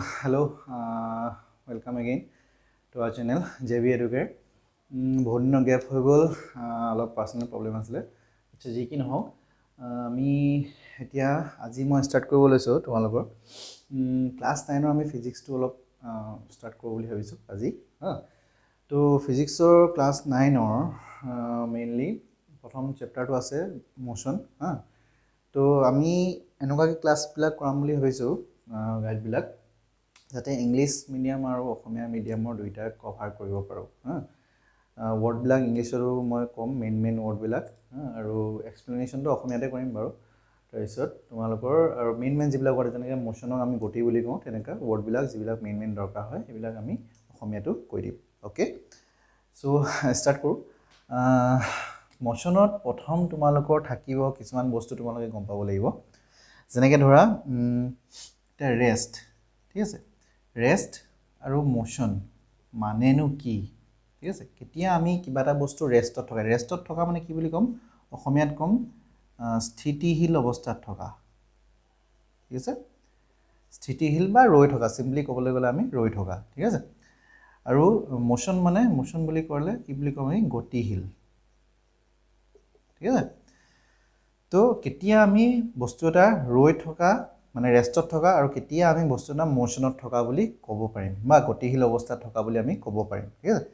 hello, welcome again to our channel JB Educate. বহুত দিনৰ gap হৈ গ'ল অলপ পাৰ্সোনাল প্ৰবলেম আছিল আচ্ছা যি কি নহওক আমি এতিয়া আজি মই ষ্টাৰ্ট কৰিব লৈছো তোমালোকৰ ক্লাছ 9 ৰ আমি ফিজিক্সটো অলপ ষ্টাৰ্ট কৰিব বুলি ভাবিছো আজি তো ফিজিক্সৰ ক্লাছ 9 ৰ মেইনলি প্ৰথম চেপ্টাৰটো আছে মোশন তো আমি এনেকুৱাকৈ ক্লাছবিলাক কৰাম বুলি ভাবিছো গাইডবিলাক যাতে ইংলিশ মিডিয়াম আৰু অসমীয়া মিডিয়ামৰ দুইটা কভাৰ কৰিব পাৰো ৱৰ্ডবিলাক ইংলিছৰো মই কম মেইন ৱৰ্ডবিলাক আৰু এক্সপ্লেনেশ্যনটো অসমীয়াতে কৰিম বাৰু তাৰপিছত তোমালোকৰ আৰু মেইন যিবিলাক ৱৰ্ড যেনেকৈ মোশনক আমি গতি বুলি কওঁ তেনেকা ৱৰ্ডবিলাক যিবিলাক মেইন দৰকাৰ হয় সেইবিলাক আমি অসমীয়াটো কৈ দিম ওকে সো ষ্টাৰ্ট কৰো মোশনত প্ৰথম তোমালোকৰ থাকিব কিছুমান বস্তু তোমালোকে গম পাব লাগিব যেনেকৈ ধৰা এটা ৰেষ্ট ঠিক আছে ৰেষ্ট আৰু মোশন মানেনো কি ঠিক আছে কেতিয়া আমি কিবা এটা বস্তু ৰেষ্টত থকা মানে কি বুলি কম অসমীয়াত কম স্থিতিশীল অৱস্থাত থকা ঠিক আছে স্থিতিশীল বা ৰৈ থকা সিম্পলি ক'বলৈ গ'লে আমি ৰৈ থকা ঠিক আছে আৰু মোশন মানে মোশন বুলি ক'লে কি বুলি কম আমি গতিশীল ঠিক আছে তো কেতিয়া আমি বস্তু এটা ৰৈ থকা মানে ৰেষ্টত থকা আৰু কেতিয়া আমি বস্তু এটা মোশনত থকা বুলি ক'ব পাৰিম বা গতিশীল অৱস্থাত থকা বুলি আমি ক'ব পাৰিম ঠিক আছে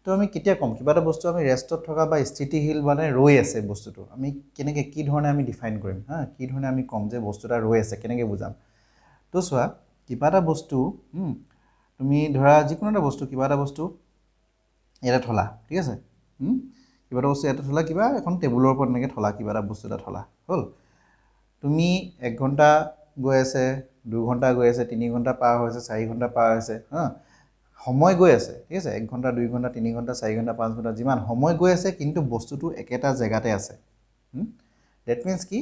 তো আমি কেতিয়া কম কিবা এটা বস্তু আমি ৰেষ্টত থকা বা স্থিতিশীল মানে ৰৈ আছে বস্তুটো আমি কেনেকৈ কি ধৰণে আমি ডিফাইন কৰিম কি ধৰণে আমি কম যে বস্তু এটা ৰৈ আছে কেনেকৈ বুজাম তো চোৱা কিবা এটা বস্তু তুমি ধৰা যিকোনো এটা বস্তু কিবা এটা বস্তু এটা থলা ঠিক আছে কিবা এটা বস্তু এটা থলা কিবা এখন টেবুলৰ ওপৰত এনেকৈ থলা কিবা এটা বস্তু এটা থলা হ'ল তুমি 1 ঘণ্টা গৈ আছে 2 ঘণ্টা গৈ আছে 3 ঘণ্টা পাৰ হৈছে 4 ঘণ্টা পাৰ হৈছে সময় গৈ আছে ঠিক আছে 1 ঘণ্টা 2 ঘণ্টা 3 ঘণ্টা 4 ঘণ্টা 5 ঘণ্টা যিমান সময় গৈ আছে কিন্তু বস্তুটো একেটা জায়গাতে আছে দ্যাট মিন্স কি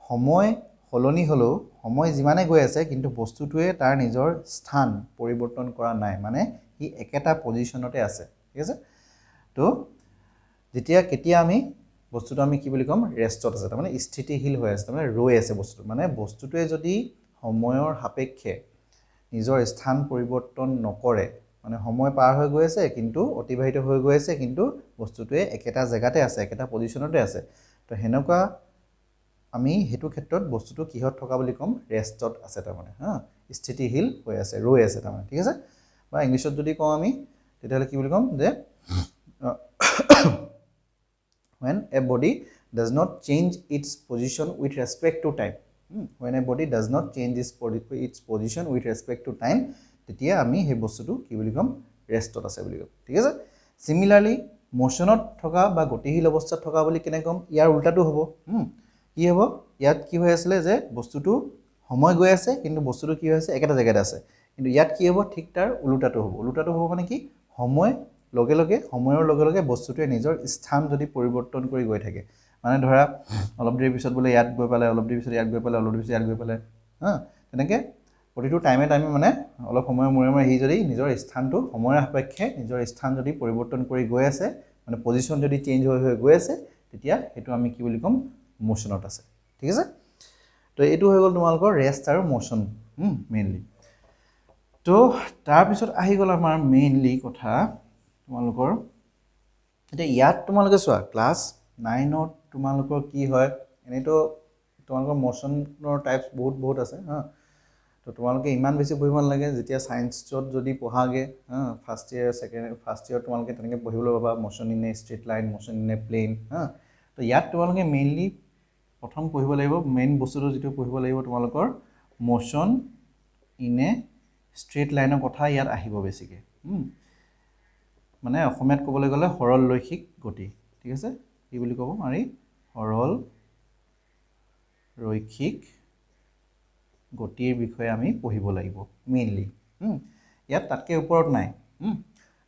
সময় হলনি হলো সময় যিমানে গৈ আছে কিন্তু বস্তুটোৱে তাৰ নিজৰ স্থান পৰিৱৰ্তন কৰা নাই মানে ই একেটা পজিশনতে আছে ঠিক আছে তো যেতিয়া কেতিয়া আমি বস্তুটো আমি কি বুলি কম ৰেষ্টত আছে মানে স্থিতিশীল হৈ আছে মানে ৰৈ আছে বস্তুটো মানে বস্তুটোৱে যদি সময়ৰ সাপেক্ষে নিজৰ স্থান পৰিৱৰ্তন নকৰে মানে সময় পাৰ হৈ গৈ আছে কিন্তু অতিবাহিত হৈ গৈ আছে কিন্তু বস্তুটোৱে একেটা জায়গাতে আছে একেটা পজিশনতে আছে তো হেনকা আমি হেতু ক্ষেত্ৰত বস্তুটো কিহত থকা বুলি কম ৰেষ্টত আছে তাৰ মানে স্থিতিশীল হৈ আছে ৰৈ আছে তাৰ মানে ঠিক আছে বা ইংলিশত যদি কওঁ আমি তেতিয়ালে কি বুলি কম যে when a body does not change its position with respect to time when a body does not change its position with respect to time তেতিয়া আমি হে বস্তুটো কি বুলি কম ৰেষ্টত আছে বুলি কম ঠিক আছে সিমিলাৰলি মোশনত থকা বা গতিশীল অৱস্থাত থকা বুলি কেনে কম ইয়াৰ উল্টাটো হ'ব কি হ'ব ইয়াত কি হৈ আছিল যে বস্তুটো সময় গৈ আছে কিন্তু বস্তুটো কি হৈ আছে একেটা জায়গাতে আছে কিন্তু ইয়াত কি হ'ব ঠিক তাৰ উল্টাটো হ'ব মানে কি সময় লগে লগে সময়ৰ লগে লগে বস্তুটোৱে নিজৰ স্থান যদি পৰিৱৰ্তন কৰি গৈ থাকে মানে ধৰা অলপ দেৰি পিছত বলে ইয়াত গৈ পালে অলপ দেৰি পিছত ইয়াত গৈ পালে অলপ দেৰি পিছত ইয়াত গৈ পালে তেনেকে প্ৰতিটো টাইমে মানে অলপ সময়ৰ মূৰে হি যদি নিজৰ স্থানটো সময়ৰ সাপেক্ষে নিজৰ স্থান যদি পৰিৱৰ্তন কৰি গৈ আছে মানে পজিশন যদি চেঞ্জ হৈ গৈ আছে তেতিয়া হেতু আমি কি বুলি কম মোশনত আছে ঠিক আছে তো এটো হৈ গ'ল তোমালোকৰ ৰেষ্ট আৰু মোশন মেইনলি তো তাৰ পিছত আহি গ'ল আমাৰ মেইনলি কথা তোমালোকৰ এটা ইয়াত তোমালোকে চোৱা ক্লাস 9 ত তোমালোকৰ কি হয় এনেটো তোমালোকৰ মোশনৰ টাইপস বহুত আছে তো তোমালোকে ইমান বেছি পঢ়িব নালাগে যেতিয়া সায়েন্সত যদি পঢ়াগে first year second first year তোমালোকে তেনেকে পঢ়িবলৈ পাবা motion in a straight line motion in a plane তো ইয়াত তোমালোকে মেইনলি প্ৰথম পঢ়িব লাগিব মেইন বস্তুটো যেটো পঢ়িব লাগিব তোমালোকৰ মোশন ইন এ ষ্ট্ৰেট লাইনৰ কথা ইয়াত আহিব বেছিকে মানে অসমীয়াত ক'বলৈ গ'লে সৰল ৰৈখিক গতি ঠিক আছে কি বুলি ক'ব মাৰি সৰল ৰৈখিক গতিৰ বিষয়ে আমি পঢ়িব লাগিব মেইনলি ইয়াত তাতকে ওপৰত নাই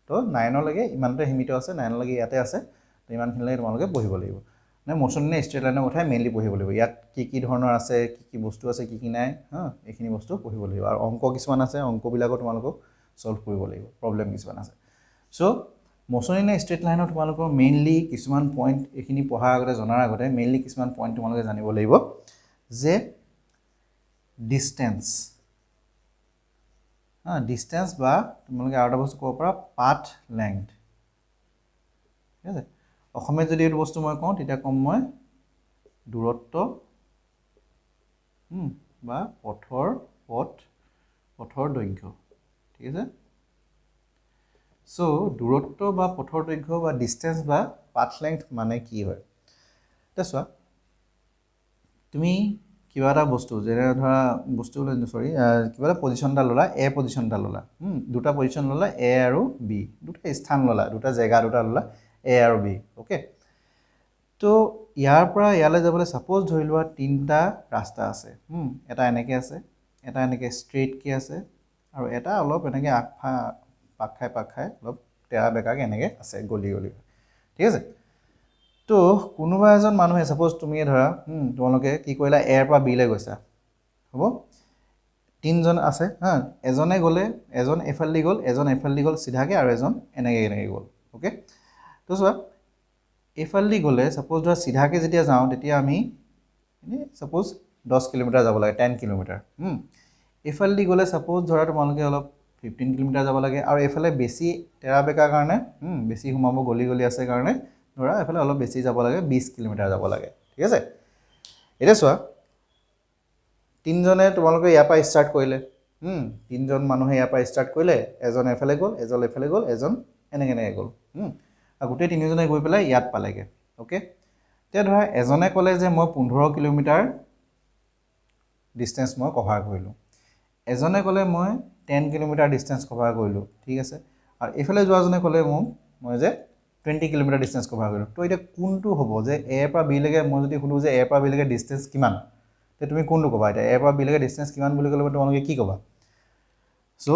তো 9 লৈকে ইমানতে সীমিত আছে 9 লৈকে ইয়াতে আছে তো ইমানখিনিলৈ তোমালোকে পঢ়িব লাগিব মানে মোশন ইন ষ্ট্ৰেট লাইনৰ কথা মেইনলি পঢ়িব লাগিব ইয়াত কি ধৰণৰ আছে কি বস্তু আছে কি নাই এইখিনি বস্তু পঢ়িব লাগিব আৰু অংক কিছুমান আছে অংকবিলাকো তোমালোকক সলভ কৰিব লাগিব প্ৰবলেম কিছুমান আছে সো মোশন ইন ষ্ট্ৰেট লাইনৰ তোমালোকৰ মেইনলি কিছুমান পইণ্ট এইখিনি পঢ়াৰ আগতে জনাৰ আগতে মেইনলি কিছুমান পইণ্ট তোমালোকে জানিব লাগিব যে distance ডিষ্টেঞ্চ বা তোমালোকে আৰু এটা বস্তু ক'ব পাৰা পাথ লেংথ ঠিক আছে অসমীয়াত যদি এইটো বস্তু মই কওঁ তেতিয়া ক'ম মই দূৰত্ব বা পথৰ দৈৰ্ঘ্য ঠিক আছে সো দূৰত্ব বা পথৰ দৈৰ্ঘ্য বা ডিষ্টেঞ্চ বা পাথ লেংথ মানে কি হয় এটা চোৱা তুমি কিবা এটা বস্তু যেনে ধৰা বস্তু সৰি কিবা এটা পজিশ্যন এটা ল'লা এ পজিশ্যন এটা ল'লা দুটা পজিশ্যন ল'লা এ আৰু বি দুটা স্থান ল'লা দুটা জেগা দুটা ল'লা এ আৰু বি ওকে তো ইয়াৰ পৰা ইয়ালৈ যাবলৈ সাপোজ ধৰি লোৱা তিনটা ৰাস্তা আছে এটা এনেকৈ আছে এটা এনেকৈ ষ্ট্ৰেইটকৈ আছে আৰু এটা অলপ এনেকৈ পাক খাই অলপ তেৰা বেকাকৈ এনেকৈ আছে গলি ঠিক আছে তো কোনোবা এজন মানুহে সাপোজ তুমিয়ে ধৰা তোমালোকে কি কৰিলা এৰ পৰা বিলৈ গৈছা হ'ব তিনজন আছে এজনে গ'লে এজন এফালদি গ'ল এজন এফালদি গ'ল চিধাকৈ আৰু এজন এনেকৈ গ'ল ওকে তো চোৱা এফালদি গ'লে সাপোজ ধৰা চিধাকৈ যেতিয়া যাওঁ তেতিয়া আমি এনেই সাপোজ 10 কিলোমিটাৰ যাব লাগে 10 কিলোমিটাৰ এফালদি গ'লে সাপোজ ধৰা তোমালোকে অলপ 15 কিলোমিটাৰ যাব লাগে আৰু এফালে বেছি তেৰা বেকাৰ কাৰণে বেছি সোমাব গলি আছে কাৰণে ধৰা এফালে অলপ বেছি যাব লাগে 20 কিলোমিটাৰ যাব লাগে ঠিক আছে এটা চোৱা তিনজনে তোমালোকে ইয়াৰ পৰা ষ্টাৰ্ট কৰিলে তিনজন মানুহে ইয়াৰ পৰা ষ্টাৰ্ট কৰিলে এজন এফালে গ'ল এজন এনেকৈ গ'ল আৰু গোটেই তিনিজনে গৈ পেলাই ইয়াত পালেগে ওকে তেতিয়া ধৰা এজনে ক'লে যে মই 15 কিলোমিটাৰ ডিষ্টেঞ্চ মই কভাৰ কৰিলোঁ এজনে ক'লে মই 10 কিলোমিটাৰ ডিষ্টেঞ্চ কভাৰ কৰিলোঁ ঠিক আছে আৰু এইফালে যোৱাজনে ক'লে মই যে 20 কিলোমিটাৰ ডিষ্টেঞ্চ কভাৰ কৰিলোঁ তো এতিয়া কোনটো হ'ব যে এ পৰা বি লৈকে মই যদি সুধোঁ যে এ পৰা বি লৈকে ডিষ্টেঞ্চ কিমান তে তুমি কোনটো ক'বা এতিয়া এ পৰা বি লৈকে ডিষ্টেঞ্চ কিমান বুলি ক'লে তোমালোকে কি ক'বা সো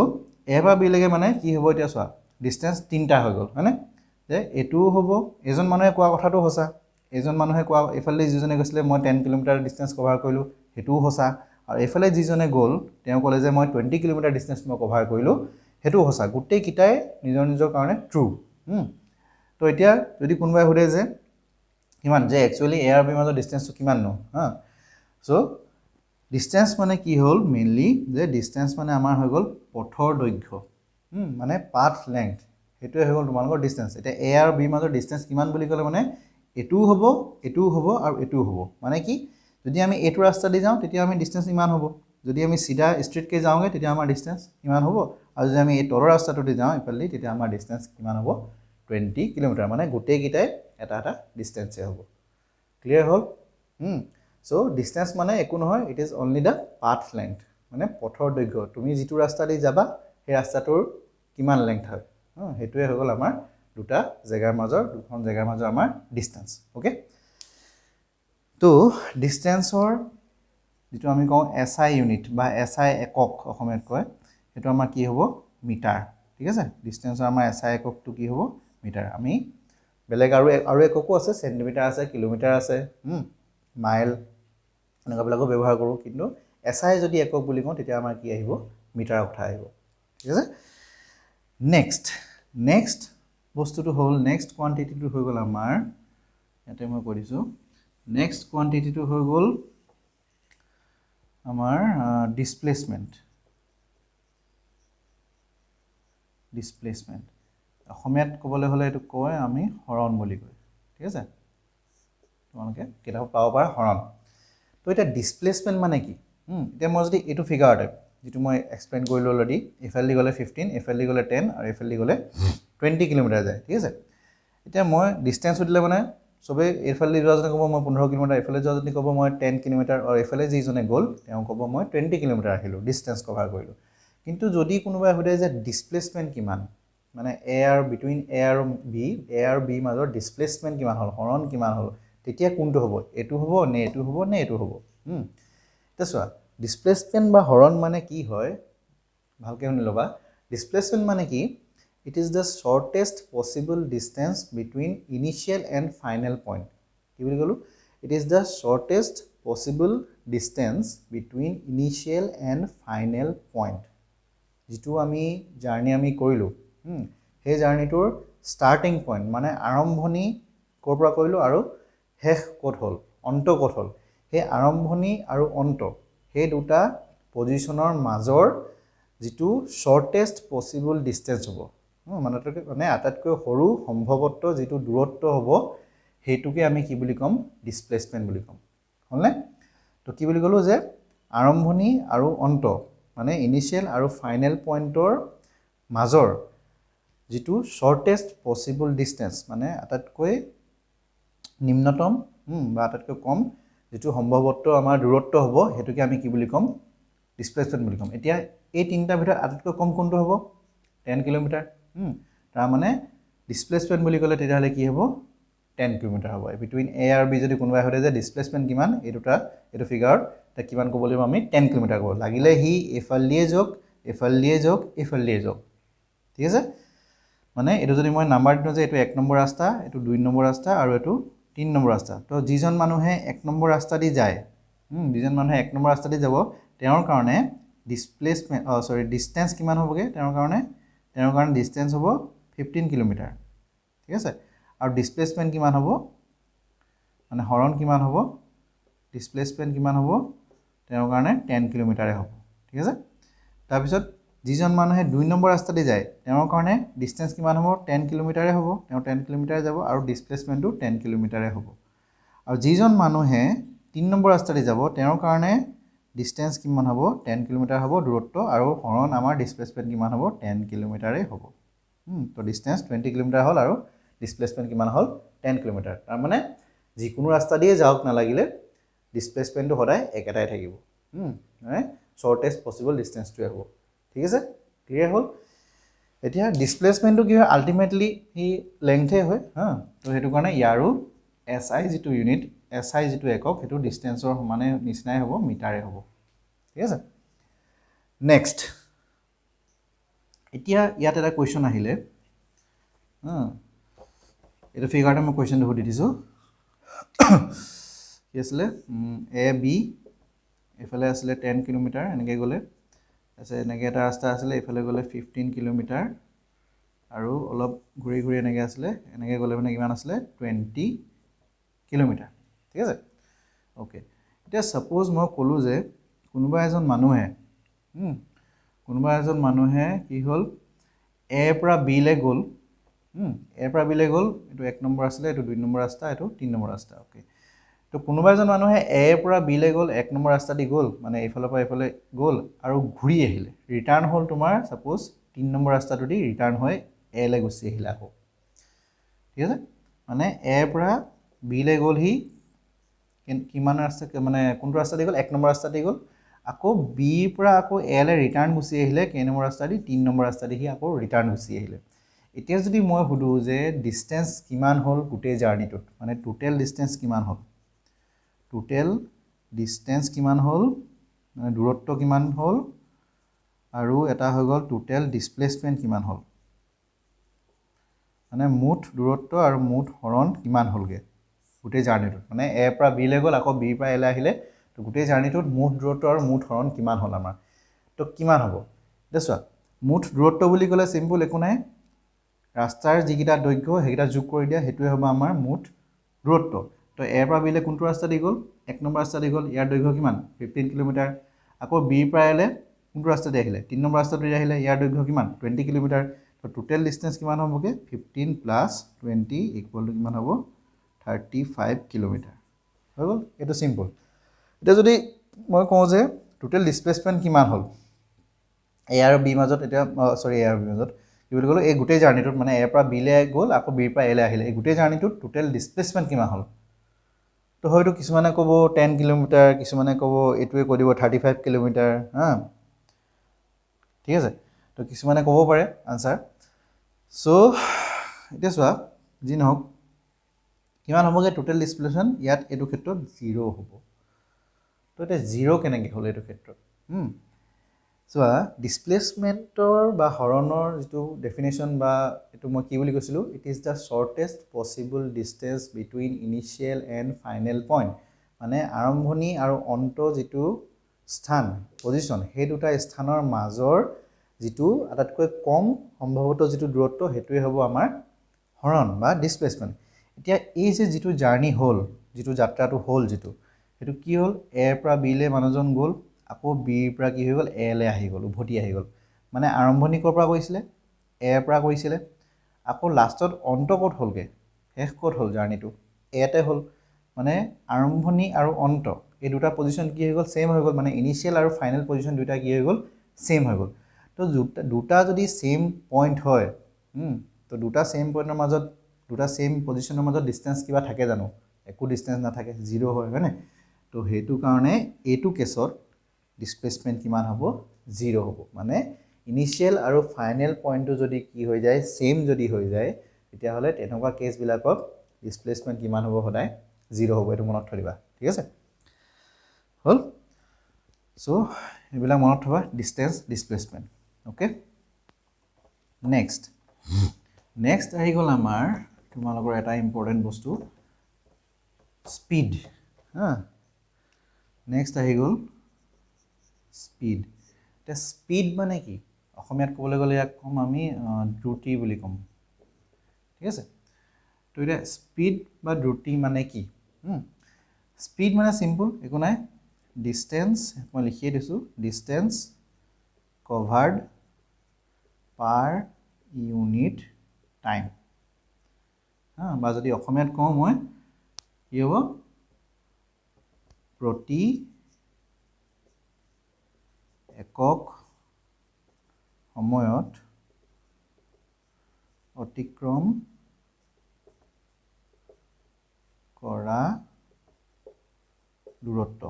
এ পৰা বি লৈকে মানে কি হ'ব এতিয়া চোৱা ডিষ্টেঞ্চ তিনিটা হৈ গ'ল হয়নে যে এইটোও হ'ব এজন মানুহে কোৱা কথাটো সঁচা এজন মানুহে কোৱা এইফালে যিজনে গৈছিলে মই 10 কিলোমিটাৰ ডিষ্টেঞ্চ কভাৰ কৰিলোঁ সেইটোও সঁচা আৰু এইফালে যিজনে গ'ল তেওঁ ক'লে যে মই 20 কিলোমিটাৰ ডিষ্টেঞ্চ মই কভাৰ কৰিলোঁ সেইটোও সঁচা গোটেইকেইটাই নিজৰ কাৰণে ট্ৰু তো এতিয়া যদি কোনোবাই সোধে যে কিমান যে একচুৱেলি এ আৰু বিৰ মাজৰ ডিষ্টেঞ্চটো কিমাননো সো ডিষ্টেঞ্চ মানে কি হ'ল মেইনলি যে ডিষ্টেঞ্চ মানে আমাৰ হৈ গ'ল পথৰ দৈৰ্ঘ্য মানে পাথ লেংথ সেইটোৱে হৈ গ'ল তোমালোকৰ ডিষ্টেঞ্চ এতিয়া এ আৰু বিৰ মাজৰ ডিষ্টেঞ্চ কিমান বুলি ক'লে মানে এইটোও হ'ব আৰু এইটোও হ'ব মানে কি যদি আমি এইটো ৰাস্তা দি যাওঁ তেতিয়া আমি ডিষ্টেঞ্চ ইমান হ'ব যদি আমি সিধা ষ্ট্ৰেইটকৈ যাওঁগে তেতিয়া আমাৰ ডিষ্টেঞ্চ ইমান হ'ব আৰু যদি আমি এই তলৰ ৰাস্তাটো দি যাওঁ ইফালে তেতিয়া আমাৰ ডিষ্টেঞ্চ কিমান হ'ব 20 কিলোমিটাৰ মানে গোটেইকেইটাই এটা ডিষ্টেঞ্চে হ'ব ক্লিয়াৰ হ'ল সো ডিষ্টেঞ্চ মানে একো নহয় it is only the path length মানে পথৰ দৈৰ্ঘ্য তুমি যিটো ৰাস্তা দি যাবা সেই ৰাস্তাটোৰ কিমান লেংথ হয় সেইটোৱে হৈ গ'ল আমাৰ দুখন জেগাৰ মাজৰ আমাৰ ডিষ্টেঞ্চ ওকে তো ডিষ্টেঞ্চৰ যিটো আমি কওঁ SI ইউনিট বা SI একক অসমীয়াত কয় সেইটো আমাৰ কি হ'ব মিটাৰ ঠিক আছে ডিষ্টেঞ্চৰ আমাৰ SI এককটো কি হ'ব মিটাৰ আমি বেলেগ আৰু এককো আছে চেণ্টিমিটাৰ আছে কিলোমিটাৰ আছে মাইল এনেকুৱাবিলাকো ব্যৱহাৰ কৰোঁ কিন্তু SI যদি একক বুলি কওঁ তেতিয়া আমাৰ কি আহিব মিটাৰৰ কথা আহিব ঠিক আছে নেক্সট বস্তুটো হ'ল নেক্সট কোৱান্টিটিটো হৈ গ'ল আমাৰ ইয়াতে মই কৈ দিছোঁ নেক্সট কোৱান্টিটিটো হৈ গ'ল আমাৰ ডিসপ্লেসমেন্ট অসমীয়াত ক'বলৈ হ'লে এইটো কয় আমি হৰণ বুলি কয় ঠিক আছে তোমালোকে কিতাপত পাব পাৰা হৰণ তো এটা ডিসপ্লেসমেন্ট মানে কি এতিয়া মই যদি এইটো ফিগাৰতে যেটো মই এক্সপ্লেইন কৰিলোঁ অলৰেডি এফালদি গ'লে 15 এফালদি গ'লে 10 আৰু এফালদি গ'লে 20 কিলোমিটাৰ যায় ঠিক আছে এতিয়া মই ডিষ্টেঞ্চ দিলে মানে সবে এফালদি যোৱাজনে ক'ব মই 15 কিলোমিটাৰ এফালে যোৱাজনে ক'ব মই 10 কিলোমিটাৰ আৰু এফালে যিজনে গ'ল তেওঁ ক'ব মই 20 কিলোমিটাৰ আহিলোঁ ডিষ্টেঞ্চ কভাৰ কৰিলোঁ কিন্তু যদি কোনোবাই সোধে যে ডিসপ্লেসমেন্ট কিমান মানে এ আৰু বিটুইন এ আৰু বি মাজৰ ডিসপ্লেসমেন্ট কিমান হ'ল হৰণ কিমান হ'ল তেতিয়া কোনটো হ'ব এটো হ'ব নে এটো হ'ব নে এটো হ'ব এটা চোৱা ডিসপ্লেসমেন্ট বা হৰণ মানে কি হয় ভালকৈ শুনি ল'বা ডিসপ্লেসমেন্ট মানে কি it is the shortest possible distance between initial and final point কি বুলি ক'লো it is the shortest possible distance between initial and final point যেটো আমি জাৰ্নি আমি কৰিলোঁ সেই জাৰ্নিটোৰ ষ্টাৰ্টিং পইণ্ট মানে আৰম্ভণি ক'ৰ পৰা কৰিলোঁ আৰু শেষ ক'ত হ'ল অন্ত ক'ত হ'ল সেই আৰম্ভণি আৰু অন্ত সেই দুটা পজিশ্যনৰ মাজৰ যিটো শৰ্টেষ্ট পসিবল ডিসটেন্স হ'ব মানে আটাইতকৈ সৰু সম্ভৱত যিটো দূৰত্ব হ'ব হেতুকে আমি কি বুলি কম ডিসপ্লেসমেন্ট বুলি কম হলনে তো কি বুলি কলো যে আৰম্ভণি আৰু অন্ত মানে ইনিশিয়াল আৰু ফাইনেল পইণ্টৰ মাজৰ যিটো শৰ্টেষ্ট পসিবল ডিসটেন্স মানে আটাইতকৈ নিম্নতম বা আটাইতকৈ কম যিটো সম্ভৱত আমাৰ দূৰত্ব হ'ব হেতুকে আমি কি বুলি কম ডিসপ্লেসমেন্ট বুলি কম এতিয়া এই তিনটা ভিতৰত আটাইতকৈ কম কোনটো হ'ব 10 কিলোমিটাৰ তাৰ মানে ডিসপ্লেসমেন্ট বুলি ক'লে তেতিয়া হলে কি হ'ব 10 কিলোমিটাৰ হ'ব বিটুইন a আৰু b যদি কোনোবাই হলে যে ডিসপ্লেসমেন্ট কিমান এই দুটা এটো ফিগাৰত তা কিমান ক'ব লাগিব আমি 10 কিলোমিটাৰ ক'ব লাগিলে হি এফালিয়ে যোগ ঠিক আছে মানে এটো যদি মই নাম্বাৰ দিনো যে এটো 1 নম্বৰ ৰাস্তা এটো 2 নম্বৰ ৰাস্তা আৰু এটো 3 নম্বৰ ৰাস্তা তো যিজন মানুহে 1 নম্বৰ ৰাস্তা দি যায় যিজন মানুহে 1 নম্বৰ ৰাস্তা দি যাব তেওঁৰ কাৰণে ডিসপ্লেসমেন্ট ডিসটেন্স কিমান হ'বগে তেওঁৰ কাৰণে ডিসটেন্স হ'ব 15 কিলোমিটাৰ ঠিক আছে আৰু ডিসপ্লেসমেন্ট কিমান হ'ব মানে হৰণ কিমান হ'ব ডিসপ্লেসমেন্ট কিমান হ'ব তেওঁৰ কাৰণে 10 কিলোমিটাৰে হ'ব ঠিক আছে তাৰ পিছত যিজন মানুহে 2 নম্বৰ ৰাস্তা দি যায় তেওঁৰ কাৰণে ডিসটেন্স কিমান হ'ব 10 কিলোমিটাৰে হ'ব তেওঁ 10 কিলোমিটাৰ যাব আৰু ডিসপ্লেসমেন্টটো 10 কিলোমিটাৰে হ'ব আৰু যিজন মানুহে 3 নম্বৰ ৰাস্তা দি যাব তেওঁৰ কাৰণে ডিসটেন্স কিমান হ'ব 10 কিলোমিটাৰ হ'ব দূৰত্ব আৰু হৰণ আমাৰ ডিসপ্লেসমেন্ট কিমান হ'ব 10 কিলোমিটাৰে হ'ব তো ডিসটেন্স 20 কিলোমিটাৰ হ'ল আৰু ডিসপ্লেসমেন্ট কিমান হ'ল 10 কিলোমিটাৰ তাৰ মানে যিকোনো ৰাস্তা দিয়ে যাওক না লাগিলে ডিসপ্লেসমেন্টটো সদায় একেটাই থাকিব মানে শৰ্টেষ্ট পসিবল ডিসটেন্সটোৱে হ'ব ঠিক আছে ক্লিয়াৰ হ'ল এতিয়া ডিসপ্লেসমেন্টটো কি হয় আলটিমেটলি হি লেংথে হয় তো হেতু কাৰণে ইয়াৰো SI যিটো ইউনিট SI যিটো একক হেতু ডিসটেন্সৰ সমানে নিচিনাই হ'ব মিটাৰে হ'ব ঠিক আছে নেক্সট এতিয়া ইয়াত এটা কোৱেশ্চন আহিলে এটা ফিগাৰতে মই কোৱেশ্চনটো সুধি দিছো কি আছিল A B এফালে আছিল 10 কিলোমিটাৰ এনেকৈ গলে আছে এনেকৈ এটা ৰাস্তা আছিল এফালে গলে 15 কিলোমিটাৰ আৰু অলপ ঘুৰি ঘুৰি এনেকৈ আছিল এনেকৈ গলে মানে কিমান আছিল 20 কিলোমিটাৰ ঠিক আছে ওকে এতিয়া সাপোজ মই কলো যে কোনোবা এজন মানুহে কি হল A পৰা B লে গল A পৰা B লে গল এটো 1 নম্বৰ আছিল এটো 2 নম্বৰ ৰাস্তা এটো 3 নম্বৰ ৰাস্তা ওকে তো কোনোবা এজন মানুহে A পৰা B লে গল 1 নম্বৰ ৰাস্তা দি গল মানে এইফালৰ পৰা এইফালে গল আৰু ঘুৰি আহিলে ৰিটাৰ্ণ হল তোমাৰ সাপোজ 3 নম্বৰ ৰাস্তাটো দি ৰিটাৰ্ণ হৈ A লে গুচি আহিলা আকৌ ঠিক আছে মানে A পৰা B লে গল হি কিমান ৰাস্তা মানে কোনটো ৰাস্তা দি গল 1 নম্বৰ ৰাস্তা দি গল আকৌ B পৰা আকৌ A লে ৰিটাৰ্ণ গুচি আহিলে কেই নম্বৰ ৰাস্তা দি 3 নম্বৰ ৰাস্তা দি হি আকৌ ৰিটাৰ্ণ গুচি আহিলে এতিয়া যদি মই হুদু যে ডিসটেন্স কিমান হল গুটে জাৰ্নিটোত মানে টোটাল ডিসটেন্স কিমান হল মানে দূৰত্ব কিমান হল আৰু এটা হৈ গল টোটাল ডিসপ্লেসমেন্ট কিমান হল মানে মুঠ দূৰত্ব আৰু মুঠ হৰণ কিমান হলগে গুটে জাৰ্নিটোত মানে A পৰা B লে গল আকৌ B পৰা A লে আহিলে তো গুটে জাৰ্নিটোত মুঠ দূৰত্ব আৰু মুঠ হৰণ কিমান হল আমাৰ তো কিমান হ'ব দেখছোৱা মুঠ দূৰত্ব বুলি ক'লে সিম্পল একো নাই ৰাস্তাৰ যিকিটা দৈৰ্ঘ্য হেকিটা যোগ কৰি দিয়া হেতুৱে হ'ব আমাৰ মুঠ দূৰত্ব তো A পৰা B লে কোনটো ৰাস্তা দি গল 1 নম্বৰ ৰাস্তা দি গল ইয়াৰ দৈৰ্ঘ্য কিমান 15 কিলোমিটাৰ আকৌ B পৰা A লে কোনটো ৰাস্তা দি আহিলে 3 নম্বৰ ৰাস্তা দি আহিলে ইয়াৰ দৈৰ্ঘ্য কিমান 20 কিলোমিটাৰ তো টোটাল ডিসটেন্স কিমান হ'বগে 15 + 20 ইকুৱেল টু কিমান হ'ব 35 কিলোমিটাৰ হৈ গল এটো সিম্পল এটা যদি মই কওঁ যে টোটাল ডিসপ্লেসমেন্ট কিমান হল A আৰু B মাজত এটা সৰি A আৰু B মাজত কি বুলি গলো এই গুটে জাৰ্নিটোত মানে A পৰা B লে গল আকৌ B পৰা A লে আহিলে এই গুটে জাৰ্নিটোত টোটাল ডিসপ্লেসমেন্ট কিমান হল তো হয়তো কিছুমানে ক'ব 10 কিলোমিটাৰ কিছুমানে ক'ব এটোৱে কৈ দিব 35 কিলোমিটাৰ ঠিক আছে তো কিছুমানে ক'ব পাৰে আনসাৰ সো এটা চোৱা যি নহওক কিমান হ'বগে টোটাল ডিসপ্লেসমেন্ট ইয়াত এটো ক্ষেত্ৰত 0 হ'ব তো এটা 0 কেনেকৈ হল এটো ক্ষেত্ৰত চোৱা ডিসপ্লেসমেন্টৰ বা হৰণৰ যেটো ডেফিনেশন বা এটো মই কি বুলি কৈছিলো it is the shortest possible distance between initial and final point মানে আৰম্ভণি আৰু অন্ত যেটো স্থান পজিশন সেই দুটা স্থানৰ মাজৰ যেটো আটাইতকৈ কম সম্ভৱত যেটো দূৰত্ব হেতুৱে হ'ব আমাৰ হৰণ বা ডিসপ্লেসমেন্ট এতিয়া এই যে যেটো জাৰ্নি হল যেটো যাত্ৰাটো হল যেটো হেতু কি হল A পৰা B লে মানুহজন গল আকৌ B পৰা কি হৈ গল A লে আহি গল উভতি আহি গল মানে আৰম্ভণি ক'ৰ পৰা কৰিছিলে এৰ পৰা কৰিছিলে আকৌ লাষ্টত অন্ত ক'ত হ'লগৈ শেষ ক'ত হ'ল জাৰ্নিটো এতে হ'ল মানে আৰম্ভণি আৰু অন্ত এই দুটা পজিশ্যন কি হৈ গ'ল সেম হৈ গ'ল মানে ইনিশিয়েল আৰু ফাইনেল পজিশ্যন দুটা কি হৈ গ'ল সেম হৈ গ'ল তো দুটা যদি সেম পইণ্ট হয় তো দুটা সেম পইণ্টৰ মাজত দুটা সেম পজিশ্যনৰ মাজত ডিষ্টেঞ্চ কিবা থাকে জানো একো ডিষ্টেঞ্চ নাথাকে জিৰ' হয়নে তো সেইটো কাৰণে এইটো কেছত ডিছপ্লেচমেণ্ট কিমান হ'ব জিৰ' হ'ব মানে ইনিশিয়েল আৰু ফাইনেল পইণ্টটো যদি কি হৈ যায় সেম যদি হৈ যায় তেতিয়াহ'লে তেনেকুৱা কেছবিলাকক ডিছপ্লেচমেণ্ট কিমান হ'ব সদায় জিৰ' হ'ব এইটো মনত থৈ দিবা ঠিক আছে হ'ল চ' এইবিলাক মনত থবা ডিষ্টেঞ্চ ডিছপ্লেচমেণ্ট অ'কে নেক্সট আহি গ'ল আমাৰ তোমালোকৰ এটা ইম্পৰ্টেণ্ট বস্তু স্পীড হা নেক্সট আহি গ'ল স্পীড এতিয়া স্পীড মানে কি অসমীয়াত ক'বলৈ গ'লে ইয়াক ক'ম আমি দ্ৰুতি বুলি ক'ম ঠিক আছে তো এতিয়া স্পীড বা দ্ৰুতি মানে কি স্পীড মানে চিম্পল একো নাই ডিষ্টেঞ্চ মই লিখিয়ে দিছোঁ ডিষ্টেঞ্চ কভাৰ্ড পাৰ ইউনিট টাইম বা যদি অসমীয়াত কওঁ মই কি হ'ব প্ৰতি একক সময়ত অতিক্ৰম কৰা দূৰত্ব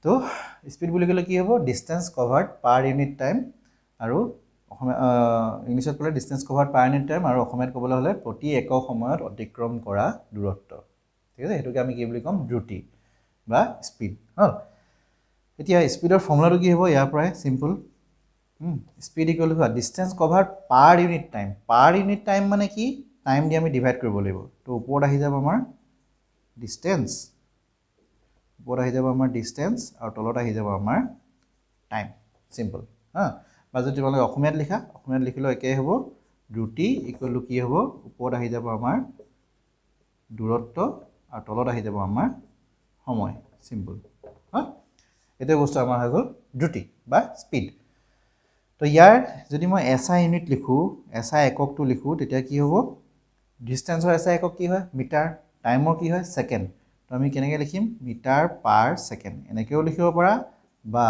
তো স্পীড বুলি ক'লে কি হ'ব ডিষ্টেঞ্চ কভাৰ্ড পাৰ ইউনিট টাইম আৰু অসমীয়া ইংলিছত ক'লে ডিষ্টেঞ্চ কভাৰ্ড পাৰ ইউনিট টাইম আৰু অসমীয়াত ক'বলৈ হ'লে প্ৰতি একক সময়ত অতিক্ৰম কৰা দূৰত্ব ঠিক আছে সেইটোকে আমি কি বুলি ক'ম দ্ৰুতি বা স্পীড হ'ল এতিয়া স্পীডৰ ফৰ্মুলাটো কি হ'ব ইয়াৰ পৰাই simple speed equal to distance covered per unit time মানে কি টাইম দি আমি ডিভাইড কৰিব লাগিব তো ওপৰত আহি যাব আমাৰ ডিষ্টেঞ্চ আৰু তলত আহি যাব আমাৰ টাইম চিম্পল বা যদি তোমালোকে অসমীয়াত লিখিলেও একেই হ'ব দ্ৰুতি ইকুৱেল টু কি হ'ব ওপৰত আহি যাব আমাৰ দূৰত্ব আৰু তলত আহি যাব আমাৰ সময় চিম্পল এইটোৱে বস্তু আমাৰ হৈ গ'ল দ্ৰুতি বা স্পীড তো ইয়াৰ যদি মই এছআই ইউনিট লিখোঁ এছআই এককটো লিখোঁ তেতিয়া কি হ'ব ডিষ্টেঞ্চৰ এছআই একক কি হয় মিটাৰ টাইমৰ কি হয় ছেকেণ্ড তো আমি কেনেকৈ লিখিম মিটাৰ পাৰ ছেকেণ্ড এনেকৈও লিখিব পাৰা বা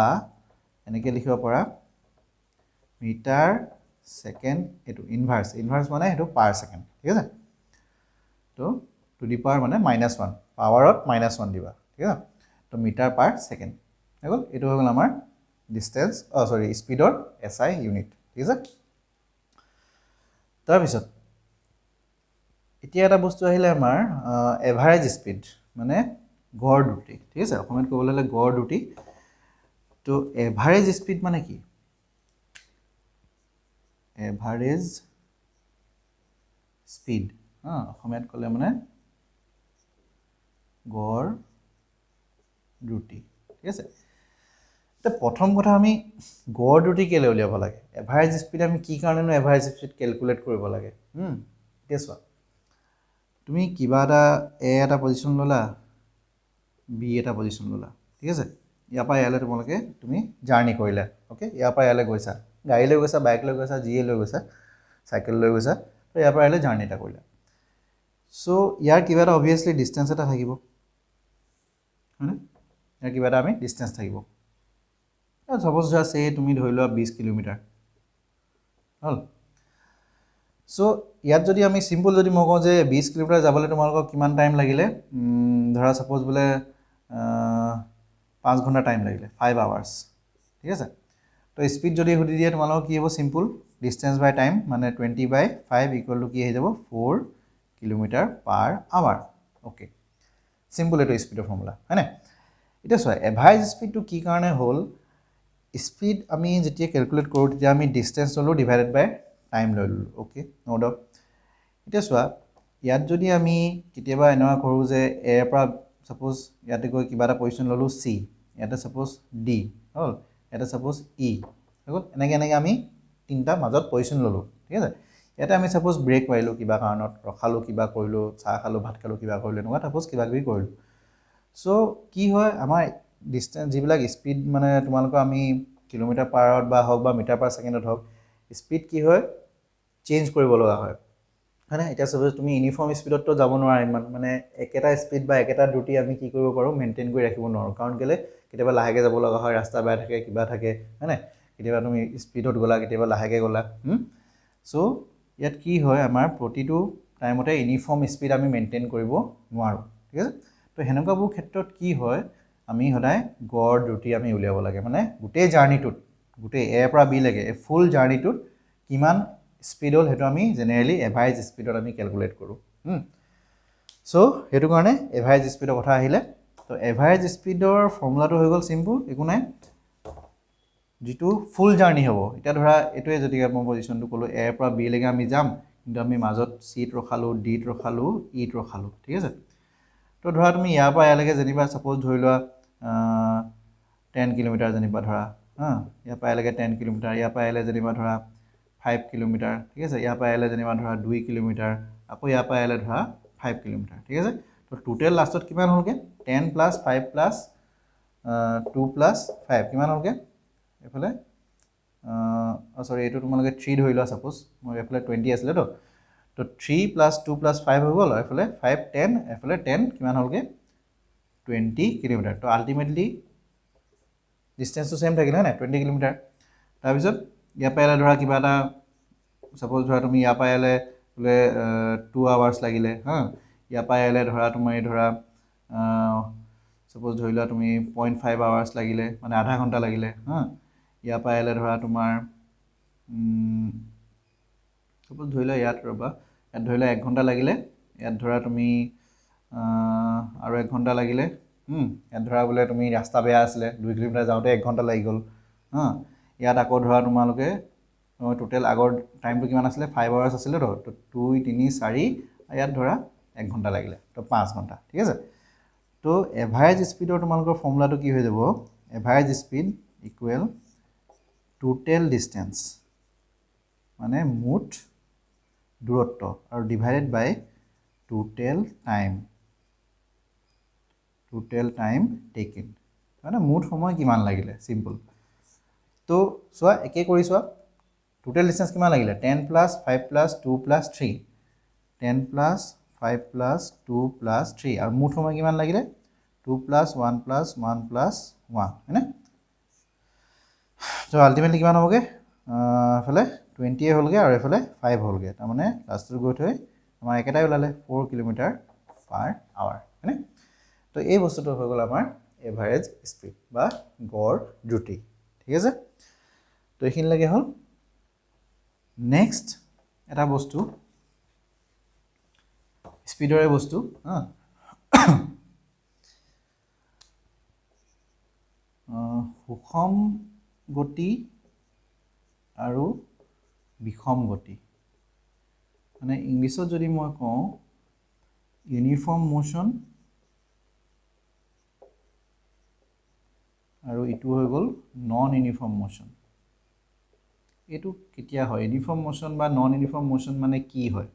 এনেকৈ লিখিব পাৰা মিটাৰ ছেকেণ্ড এইটো ইনভাৰ্চ মানে সেইটো পাৰ ছেকেণ্ড ঠিক আছে তো টু দি পাৱাৰ মানে -1 পাৱাৰত -1 দিবা ঠিক আছে তো মিটাৰ পাৰ ছেকেণ্ড হৈ গ'ল এইটো হৈ গ'ল আমাৰ ডিষ্টেঞ্চ স্পীডৰ এছআই ইউনিট ঠিক আছে তাৰপিছত এতিয়া এটা বস্তু আহিলে আমাৰ এভাৰেজ স্পীড মানে গড় দ্ৰুতি ঠিক আছে অসমীয়াত ক'বলৈ হ'লে গড় দ্ৰুতি তো এভাৰেজ স্পীড মানে কি এভাৰেজ স্পীড অসমীয়াত ক'লে মানে গড় দ্ৰুতি ঠিক আছে এতিয়া প্ৰথম কথা আমি গড় দ্ৰুতি কেলৈ উলিয়াব লাগে এভাৰেজ স্পীড আমি কি কাৰণেনো এভাৰেজ স্পীড কেলকুলেট কৰিব লাগে এতিয়া চোৱা তুমি কিবা এটা পজিশ্যন ল'লা বি এটা পজিশ্যন ল'লা ঠিক আছে ইয়াৰ পৰা ইয়ালৈ তোমালোকে তুমি জাৰ্ণি কৰিলা অ'কে ইয়াৰ পৰা ইয়ালৈ গৈছা গাড়ী লৈ গৈছা বাইক লৈ গৈছা যিয়ে লৈ গৈছা চাইকেল লৈ গৈছা তো ইয়াৰ পৰা ইয়ালৈ জাৰ্ণি এটা কৰিলা চ' ইয়াৰ কিবা এটা অবভিয়াছলি ডিষ্টেঞ্চ এটা থাকিব হয়নে ইয়াৰ কিবা এটা আমি ডিষ্টেঞ্চ থাকিব চাপ'জ তুমি ধৰি লোৱা 20 কিলোমিটাৰ হ'ল চ' ইয়াত যদি আমি চিম্পল যদি মই কওঁ যে 20 কিলোমিটাৰ যাবলৈ তোমালোকক কিমান টাইম লাগিলে ধৰা চাপ'জ বোলে 5 ঘণ্টা টাইম লাগিলে 5 আৱাৰ্ছ ঠিক আছে তো স্পীড যদি সুধি দিয়ে তোমালোকক কি হ'ব চিম্পল ডিষ্টেঞ্চ বাই টাইম মানে 20/5 ইকুৱেল টু কি আহি যাব 4 kilometre per hour okay simple এইটো স্পীডৰ ফৰ্মুলা হয়নে এতিয়া চোৱা এভাৰেজ স্পীডটো কি কাৰণে হ'ল স্পীড আমি যেতিয়া কেলকুলেট কৰোঁ তেতিয়া আমি ডিষ্টেঞ্চ ল'লোঁ ডিভাইডেড বাই টাইম লৈ ল'লোঁ অ'কে ন' ডাউট এতিয়া চোৱা ইয়াত যদি আমি কেতিয়াবা এনেকুৱা কৰোঁ যে এৰ পৰা চাপ'জ ইয়াতে গৈ কিবা এটা পজিশ্যন ল'লোঁ চি ইয়াতে চাপ'জ ডি হ'ল ইয়াতে চাপ'জ ই হৈ গ'ল এনেকৈ আমি তিনিটা মাজত পজিশ্যন ল'লোঁ ঠিক আছে ইয়াতে আমি চাপ'জ ব্ৰেক মাৰিলোঁ কিবা কাৰণত ৰখালোঁ কিবা কৰিলোঁ চাহ খালোঁ ভাত খালোঁ কিবা কৰিলোঁ এনেকুৱা চাপ'জ কিবা কিবি কৰিলোঁ চ' কি হয় আমাৰ ডিষ্টেঞ্চ যিবিলাক স্পীড মানে তোমালোকৰ আমি কিলোমিটাৰ পাৰ আৱাৰত বা হওক বা মিটাৰ পাৰ ছেকেণ্ডত হওক স্পীড কি হয় চেঞ্জ কৰিব লগা হয় হয়নে এতিয়া সাপোজ তুমি ইউনিফৰ্ম স্পীডততো যাব নোৱাৰা ইমান মানে একেটা স্পীড বা একেটা দ্ৰুতি আমি কি কৰিব পাৰোঁ মেইনটেইন কৰি ৰাখিব নোৱাৰোঁ কাৰণ কেলে কেতিয়াবা লাহেকৈ যাব লগা হয় ৰাস্তা বেয়া থাকে কিবা থাকে হয়নে কেতিয়াবা তুমি স্পীডত গ'লা কেতিয়াবা লাহেকৈ গ'লা চ' ইয়াত কি হয় আমাৰ প্ৰতিটো টাইমতে ইউনিফৰ্ম স্পীড আমি মেইনটেইন কৰিব নোৱাৰোঁ ঠিক আছে তো সেনেকুৱাবোৰ ক্ষেত্ৰত কি হয় আমি সদায় গড় দ্ৰুতি আমি উলিয়াব লাগে মানে গোটেই জাৰ্নিটোত গোটেই এ পৰা বি লৈকে ফুল জাৰ্নিটোত কিমান স্পীড হ'ল সেইটো আমি জেনেৰেলি এভাৰেজ স্পীডত আমি কেলকুলেট কৰোঁ চ' সেইটো কাৰণে এভাৰেজ স্পীডৰ কথা আহিলে তো এভাৰেজ স্পীডৰ ফৰ্মুলাটো হৈ গ'ল চিম্পুল একো নাই যিটো ফুল জাৰ্নি হ'ব এতিয়া ধৰা এইটোৱে যদি মই পজিশ্যনটো ক'লোঁ এৰ পৰা বি লৈকে আমি যাম কিন্তু আমি মাজত চিত ৰখালোঁ ডিত ৰখালোঁ ইত ৰখালোঁ ঠিক আছে তো ধৰা তুমি ইয়াৰ পৰা ইয়ালৈকে যেনিবা ছাপ'জ ধৰি লোৱা 10 কিলোমিটাৰ যেনিবা ধৰা ইয়াৰ পৰা ইয়ালৈকে 10 কিলোমিটাৰ ইয়াৰ পৰা ইয়ালৈ যেনিবা ধৰা 5 কিলোমিটাৰ ঠিক আছে ইয়াৰ পৰা ইয়ালৈ যেনিবা ধৰা 2 কিলোমিটাৰ আকৌ ইয়াৰ পৰা ইয়ালৈ ধৰা 5 কিলোমিটাৰ ঠিক আছে তো টোটেল লাষ্টত কিমান হ'লগৈ 10 প্লাছ 5 প্লাছ 2 প্লাছ 5 কিমান হ'লগৈ এইফালে সৰি এইটো তোমালোকে 3 ধৰি লোৱা ছাপ'জ মই এইফালে 20 আছিলে তো 3 প্লাছ 2 প্লাছ 5 হৈ গ'ল আৰু এইফালে 5 10 এইফালে 10 কিমান হ'লগৈ 20 কিলোমিটাৰ তো আল্টিমেটলি ডিষ্টেঞ্চটো ছেম থাকিলে হয় নাই 20 কিলোমিটাৰ তাৰপিছত ইয়াৰ পৰা ইয়ালৈ ধৰা কিবা এটা ছাপ'জ ধৰা তুমি ইয়াৰ পৰা ইয়ালৈ বোলে 2 আৱাৰ্ছ লাগিলে ইয়াৰ পৰা ইয়ালৈ ধৰা তোমাৰ ধৰা ছাপ'জ ধৰি লোৱা তুমি 0.5 আৱাৰ্ছ লাগিলে মানে আধা ঘণ্টা লাগিলে ইয়াৰ পৰা ইয়ালৈ ধৰা তোমাৰ ছাপ'জ ধৰি লোৱা ইয়াত ৰ'বা ইয়াত ধৰি লোৱা 1 ঘণ্টা লাগিলে ইয়াত ধৰা তুমি আৰু 1 ঘণ্টা লাগিলে ইয়াত ধৰা বোলে তুমি ৰাস্তা বেয়া আছিলে 2 কিলোমিটাৰ যাওঁতে 1 ঘণ্টা লাগি গ'ল ইয়াত আকৌ ধৰা তোমালোকে টোটেল আগৰ টাইমটো কিমান আছিলে 5 আৱাৰ্ছ আছিলে তো 2 3 4 ইয়াত ধৰা 1 ঘণ্টা লাগিলে তো 5 ঘণ্টা ঠিক আছে তো এভাৰেজ স্পীডৰ তোমালোকৰ ফৰ্মুলাটো কি হৈ যাব average speed equal total distance মানে মুঠ দূৰত্ব আৰু ডিভাইডেড বাই টোটেল টাইম টেকিন মানে মুঠ সময় কিমান লাগিলে চিম্পল তো চোৱা একে কৰি চোৱা টোটেল ডিষ্টেঞ্চ কিমান লাগিলে 10 plus 5 plus 2 plus 3 10 plus 5 plus 2 plus 3 আৰু মুঠ সময় কিমান লাগিলে 2 প্লাছ 1 প্লাছ 1 প্লাছ 1 হয়নে তো আল্টিমেটলি কিমান হ'বগৈ এফালে 20 হ'লগৈ আৰু এফালে 5 হ'লগৈ তাৰমানে লাষ্টত গৈ থৈ আমাৰ একেটাই ওলালে 4 কিলোমিটাৰ পাৰ আৱাৰ হয়নে তো এই বস্তুটো হৈ গ'ল আমাৰ এভাৰেজ স্পীড বা গড় দ্ৰুতি ঠিক আছে তো এইখিনিলৈকে হ'ল নেক্সট এটা বস্তু স্পীডৰে বস্তু সুষম গতি আৰু বিষম গতি মানে ইংলিছত যদি মই কওঁ ইউনিফৰ্ম মোশ্যন আৰু ইটো হৈ গ'ল নন ইউনিফৰ্ম মোশ্যন এইটো কেতিয়া হয় ইউনিফৰ্ম মোশ্যন বা নন ইউনিফৰ্ম মোশ্যন মানে কি হয়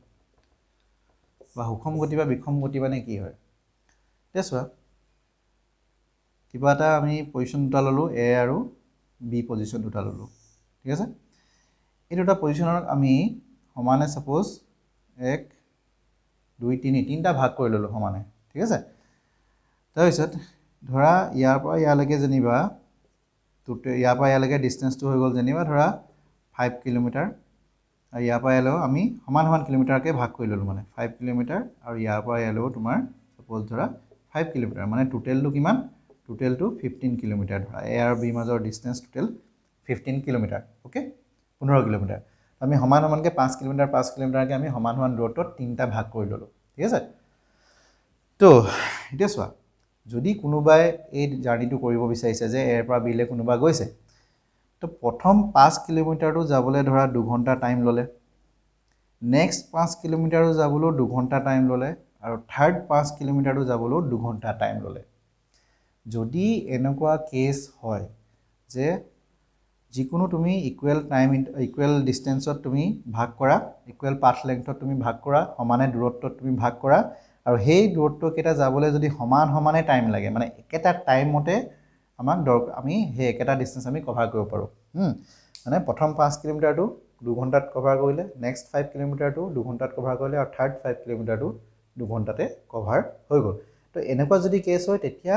বা সুষম গতি বা বিষম গতি মানে কি হয় এতিয়া চোৱা কিবা এটা আমি পজিশ্যন দুটা ল'লোঁ এ আৰু বি পজিশ্যন দুটা ল'লোঁ ঠিক আছে এই দুটা পজিশ্যনত আমি সমানে ছাপ'জ 1 2 3 তিনিটা ভাগ কৰি ল'লোঁ সমানে ঠিক আছে তাৰপিছত ধৰা ইয়াৰ পৰা ইয়ালৈকে যেনিবা ইয়াৰ পৰা ইয়ালৈকে ডিষ্টেঞ্চটো হৈ গ'ল যেনিবা ধৰা 5 কিলোমিটাৰ আৰু ইয়াৰ পৰা ইয়ালৈও আমি সমান কিলোমিটাৰকৈ ভাগ কৰি ল'লোঁ মানে 5 কিলোমিটাৰ আৰু ইয়াৰ পৰা ইয়ালৈও তোমাৰ ছাপ'জ ধৰা 5 কিলোমিটাৰ মানে টোটেলটো কিমান টোটেলটো 15 কিলোমিটাৰ ধৰা এ আৰু বি মাজৰ distance total 15 kilometre okay 15 kilometre আমি সমানকৈ 5 কিলোমিটাৰকৈ আমি সমান দূৰত্বত তিনিটা ভাগ কৰি ল'লোঁ ঠিক আছে তো এতিয়া চোৱা যদি কোনোবাই এই জাৰ্নিটো কৰিব বিচাৰিছে যে এৰ পৰা বিলৈ কোনোবা গৈছে তো প্ৰথম 5 কিলোমিটাৰটো যাবলৈ ধৰা 2 ঘণ্টা টাইম ল'লে নেক্সট 5 কিলোমিটাৰো যাবলৈও 2 ঘণ্টা টাইম ল'লে আৰু থাৰ্ড 5 কিলোমিটাৰটো যাবলৈও 2 ঘণ্টা টাইম ল'লে যদি এনেকুৱা কেছ হয় যে যিকোনো তুমি ইকুৱেল ডিষ্টেঞ্চত তুমি ভাগ কৰা ইকুৱেল পাথ লেংথত তুমি ভাগ কৰা সমানে দূৰত্বত তুমি ভাগ কৰা আৰু সেই দূৰত্বকেইটা যাবলৈ যদি সমানে টাইম লাগে মানে একেটা টাইমতে আমি সেই একেটা ডিষ্টেঞ্চ আমি কভাৰ কৰিব পাৰোঁ মানে প্ৰথম 5 কিলোমিটাৰটো 2 ঘণ্টাত কভাৰ কৰিলে নেক্সট 5 কিলোমিটাৰটো 2 ঘণ্টাত কভাৰ কৰিলে আৰু থাৰ্ড 5 কিলোমিটাৰটো 2 ঘণ্টাতে কভাৰ হৈ গ'ল তো এনেকুৱা যদি কেছ হয় তেতিয়া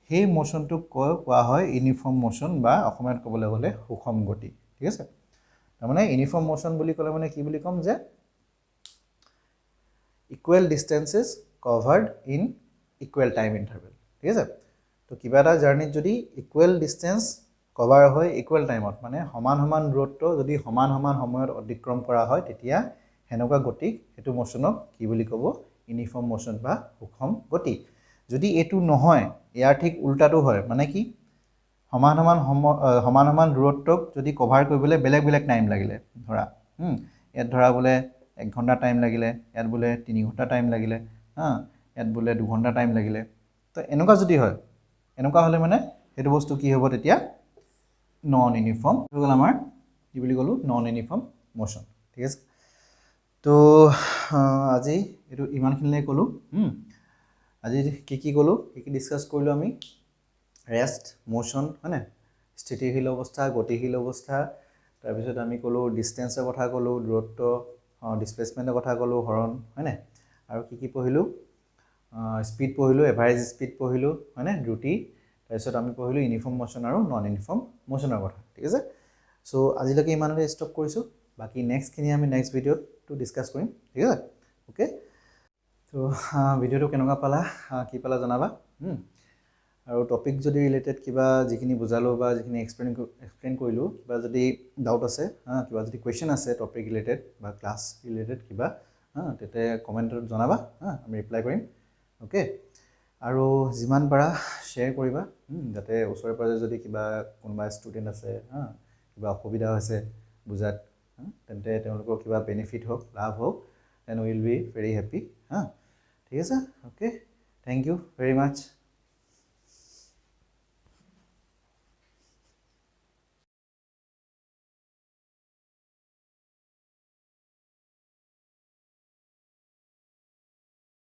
সেই মোশ্যনটোক কোৱা হয় ইউনিফৰ্ম মোশ্যন বা অসমীয়াত ক'বলৈ গ'লে সুষম গতি ঠিক আছে তাৰমানে ইউনিফৰ্ম মোশ্যন বুলি ক'লে মানে কি বুলি ক'ম যে equal distances covered in equal time interval ঠিক আছে তো কিবা এটা জাৰ্নিত যদি ইকুৱেল ডিষ্টেঞ্চ কভাৰ হয় ইকুৱেল টাইমত মানে সমান সমান দূৰত্ব যদি সমান সমান সময়ত অতিক্ৰম কৰা হয় তেতিয়া হেনেকুৱা গতিক হেতু মোশ্যনক কি বুলি ক'ব ইউনিফৰ্ম মোশ্যন বা সুষম গতি যদি এটো নহয় ইয়াৰ ঠিক উল্টাটো হয় মানে কি সমান সমান দূৰত্বক যদি কভাৰ কৰিবলৈ বেলেগ বেলেগ টাইম লাগিলে ধৰা ইয়াত ধৰা বোলে 1 ঘণ্টা টাইম লাগিলে ইয়াত বোলে 3 ঘণ্টা টাইম লাগিলে ইয়াত বোলে 2 ঘণ্টা টাইম লাগিলে তো এনেকুৱা যদি হয় এনেকুৱা হলে মানে হেতু বস্তু কি হ'ব তেতিয়া নন ইউনিফৰ্ম হৈ গ'ল আমাৰ কি বুলি ক'লো নন ইউনিফৰ্ম মোশ্যন ঠিক আছে তো আজি এটো ইমানখিনিলৈ ক'লো আজি কি ক'লো কি ডিসকাস কৰিলো আমি ৰেষ্ট মোশ্যন হয়নে স্থিতিশীল অৱস্থা গতিশীল অৱস্থা তাৰ পিছত আমি ক'লো ডিসটেন্সৰ কথা ক'লো দূৰত্ব ডিসপ্লেসমেন্টৰ কথা ক'লো হৰণ হয়নে আৰু কি পঢ়িলো স্পীড পঢ়িলো এভাৰেজ স্পীড পঢ়িলো হয়নে দ্ৰুতি তাৰ পিছত আমি পঢ়িলো ইউনিফৰ্ম মোশ্যন আৰু নন ইউনিফৰ্ম মোশ্যনৰ কথা ঠিক আছে সো আজিলৈকে ইমানতে ষ্টপ কৰিছো বাকি নেক্সট খিনি আমি নেক্সট ভিডিঅ'ত টু ডিসকাস কৰিম ঠিক আছে ওকে তো ভিডিঅ'টো কেনেকুৱা পালা কি পালা জনাবা আৰু টপিক যদি ৰিলেটেড কিবা যিখিনি বুজালো বা যিখিনি এক্সপ্লেইন কৰিলো কিবা যদি ডাউট আছে কিবা যদি কোৱেশ্চন আছে টপিক ৰিলেটেড বা ক্লাছ ৰিলেটেড কিবা তেতে কমেন্টত জনাবা আমি ৰিপ্লাই কৰিম ওকে আৰু যিমান পাৰা শেয়াৰ কৰিবা যাতে ওচৰে পাজৰে যদি কিবা কোনোবা ষ্টুডেন্ট আছে কিবা অসুবিধা হৈছে বুজাত তেন্তে তেওঁলোকৰ কিবা বেনিফিট হওক লাভ হওক then we will be very happy ঠিক আছে okay thank you very much